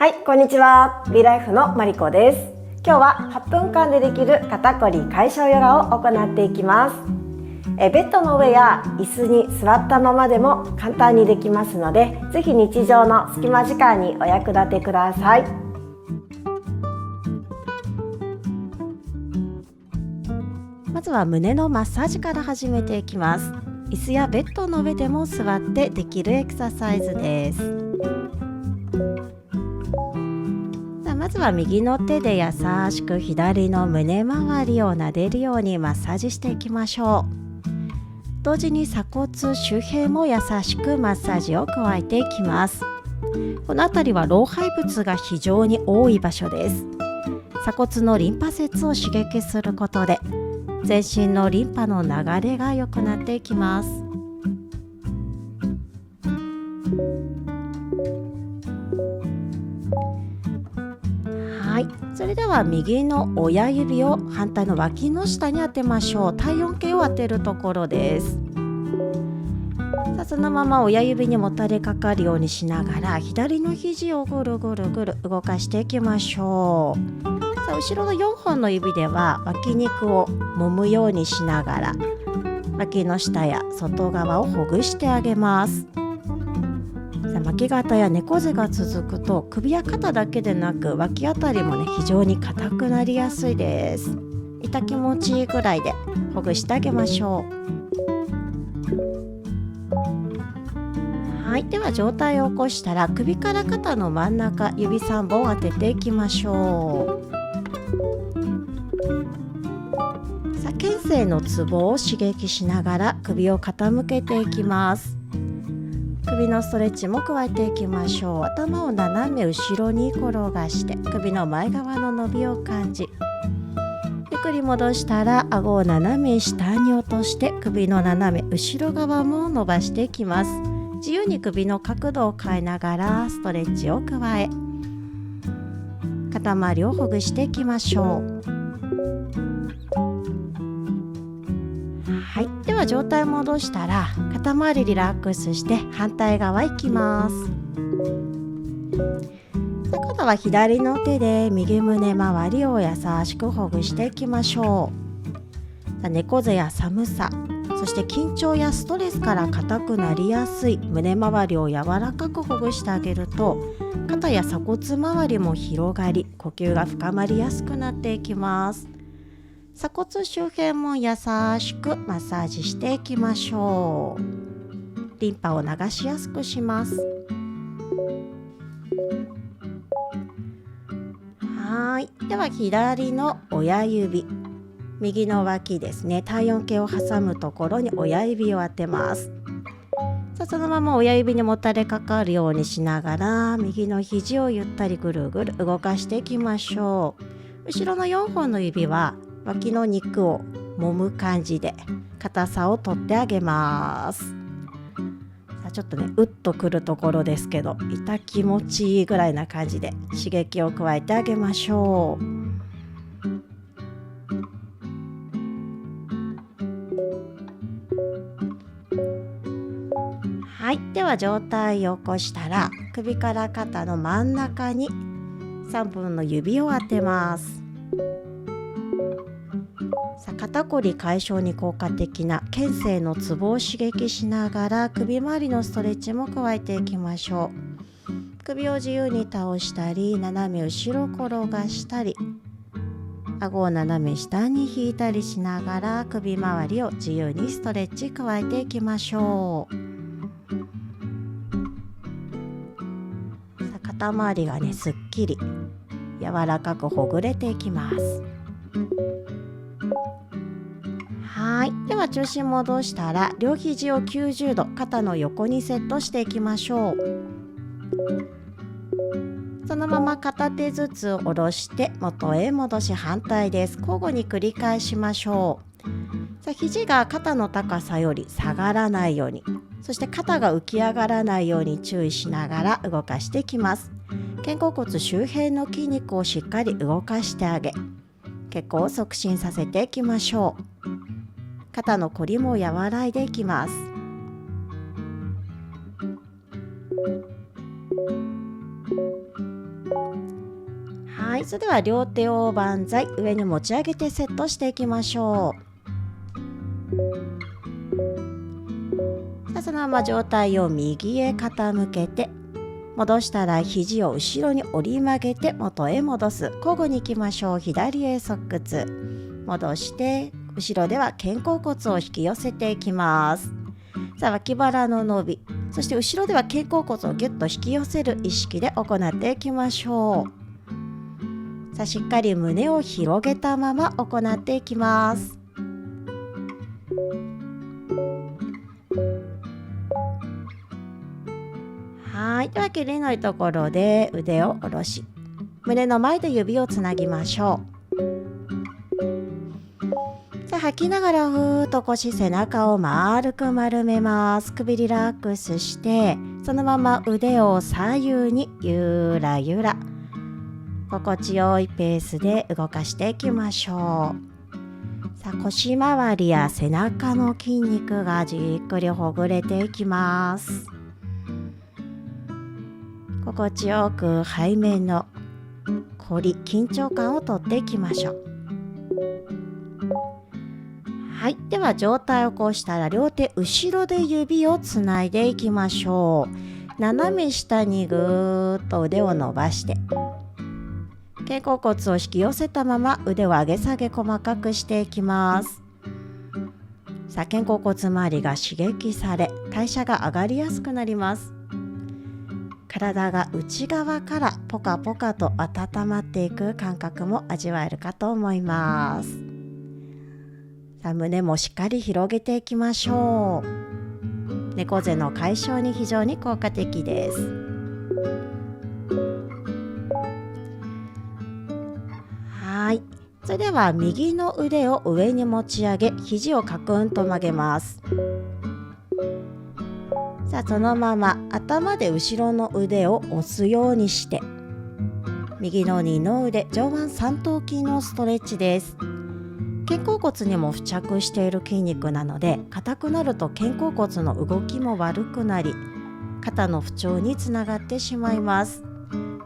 はい、こんにちは。ビライフのマリコです。今日は8分間でできる肩こり解消ヨガを行っていきます。ベッドの上や椅子に座ったままでも簡単にできますので、ぜひ日常の隙間時間にお役立てください。まずは胸のマッサージから始めていきます。椅子やベッドの上でも座ってできるエクササイズです。まずは右の手で優しく左の胸周りを撫でるようにマッサージしていきましょう。同時に鎖骨周辺も優しくマッサージを加えていきます。この辺りは老廃物が非常に多い場所です。鎖骨のリンパ節を刺激することで全身のリンパの流れが良くなっていきます。はい、それでは右の親指を反対の脇の下に当てましょう。体温計を当てるところです。さあ、そのまま親指にもたれかかるようにしながら左の肘をぐるぐるぐる動かしていきましょう。さあ、後ろの4本の指では脇肉を揉むようにしながら脇の下や外側をほぐしてあげます。巻き肩や猫背が続くと首や肩だけでなく脇あたりも非常に硬くなりやすいです。痛気持ちいいぐらいでほぐしてあげましょう。はい、では上体を起こしたら首から肩の真ん中指3本当てていきましょう。さあ、肩椎のツボを刺激しながら首を傾けていきます。首のストレッチも加えていきましょう。頭を斜め後ろに転がして首の前側の伸びを感じ、ゆっくり戻したら顎を斜め下に落として首の斜め後ろ側も伸ばしていきます。自由に首の角度を変えながらストレッチを加え肩周りをほぐしていきましょう。はい、では上体戻したら肩周りリラックスして反対側行きます。今度は左の手で右胸周りを優しくほぐしていきましょう。猫背や寒さ、そして緊張やストレスから硬くなりやすい胸周りを柔らかくほぐしてあげると肩や鎖骨周りも広がり呼吸が深まりやすくなっていきます。鎖骨周辺も優しくマッサージしていきましょう。リンパを流しやすくします。はい、では左の親指、右の脇ですね、体温計を挟むところに親指を当てます。さあ、そのまま親指にもたれかかるようにしながら右の肘をゆったりぐるぐる動かしていきましょう。後ろの4本の指は脇の肉を揉む感じで硬さを取ってあげます。さあ、ちょっとうっとくるところですけど痛気持ちいいぐらいな感じで刺激を加えてあげましょう。はい、では上体を起こしたら首から肩の真ん中に3本の指を当てます。肩こり解消に効果的な肩椎のツボを刺激しながら首周りのストレッチも加えていきましょう。首を自由に倒したり斜め後ろ転がしたり顎を斜め下に引いたりしながら首周りを自由にストレッチ加えていきましょう。さあ、肩周りがすっきり柔らかくほぐれていきます。はい、では中心戻したら両肘を90度肩の横にセットしていきましょう。そのまま片手ずつ下ろして元へ戻し反対です。交互に繰り返しましょう。さあ、肘が肩の高さより下がらないように、そして肩が浮き上がらないように注意しながら動かしていきます。肩甲骨周辺の筋肉をしっかり動かしてあげ血行を促進させていきましょう。肩のこりも和らいでいきます。はい、それでは両手を万歳、上に持ち上げてセットしていきましょう。さあそのまま上体を右へ傾けて、戻したら肘を後ろに折り曲げて元へ戻す。交互に行きましょう。左へ側屈、戻して後ろでは肩甲骨を引き寄せていきます。さあ脇腹の伸び、そして後ろでは肩甲骨をギュッと引き寄せる意識で行っていきましょう。さあしっかり胸を広げたまま行っていきます。はい、では切りのいいところで腕を下ろし、胸の前で指をつなぎましょう。さあ吐きながらふーっと腰、背中を丸く丸めます。首リラックスして、そのまま腕を左右にゆらゆら、心地よいペースで動かしていきましょう。さあ腰回りや背中の筋肉がじっくりほぐれていきます。心地よく背面のこり、緊張感をとっていきましょう。はい、では上体を起こしたら両手後ろで指をつないでいきましょう。斜め下にぐーっと腕を伸ばして、肩甲骨を引き寄せたまま腕を上げ下げ細かくしていきます。さあ肩甲骨周りが刺激され、代謝が上がりやすくなります。体が内側からポカポカと温まっていく感覚も味わえるかと思います。さあ胸もしっかり広げていきましょう。猫背の解消に非常に効果的です。はい、それでは右の腕を上に持ち上げ、肘をカクンと曲げます。さあそのまま頭で後ろの腕を押すようにして、右の二の腕、上腕三頭筋のストレッチです。肩甲骨にも付着している筋肉なので、硬くなると肩甲骨の動きも悪くなり、肩の不調につながってしまいます。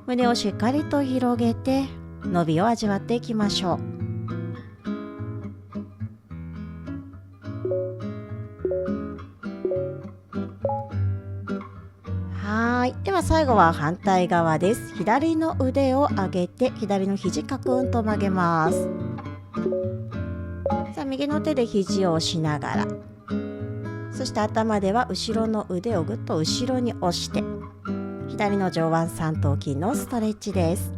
胸をしっかりと広げて伸びを味わっていきましょう。はい、では最後は反対側です。左の腕を上げて、左の肘カクンと曲げます。さあ右の手で肘を押しながら、そして頭では後ろの腕をぐっと後ろに押して、左の上腕三頭筋のストレッチです。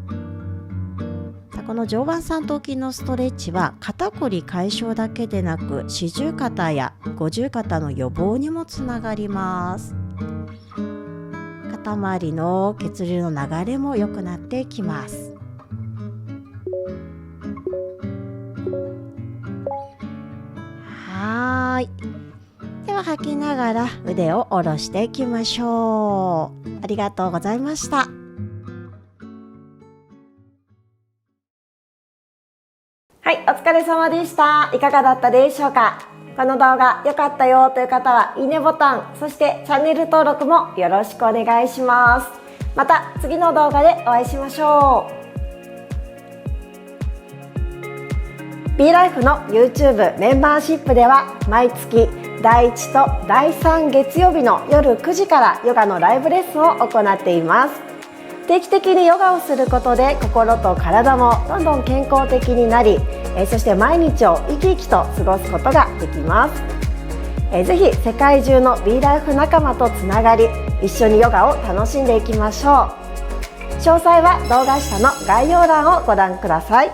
さあこの上腕三頭筋のストレッチは肩こり解消だけでなく、四十肩や五十肩の予防にもつながります。肩周りの血流の流れも良くなっていきます。はい、では吐きながら腕を下ろしていきましょう。ありがとうございました。はい、お疲れ様でした。いかがだったでしょうか。この動画良かったよという方はいいねボタン、そしてチャンネル登録もよろしくお願いします。また次の動画でお会いしましょう。B ライフの YouTube メンバーシップでは毎月第1と第3月曜日の夜9時からヨガのライブレッスンを行っています。定期的にヨガをすることで心と体もどんどん健康的になり、そして毎日を生き生きと過ごすことができます。ぜひ世界中の B ライフ仲間とつながり、一緒にヨガを楽しんでいきましょう。詳細は動画下の概要欄をご覧ください。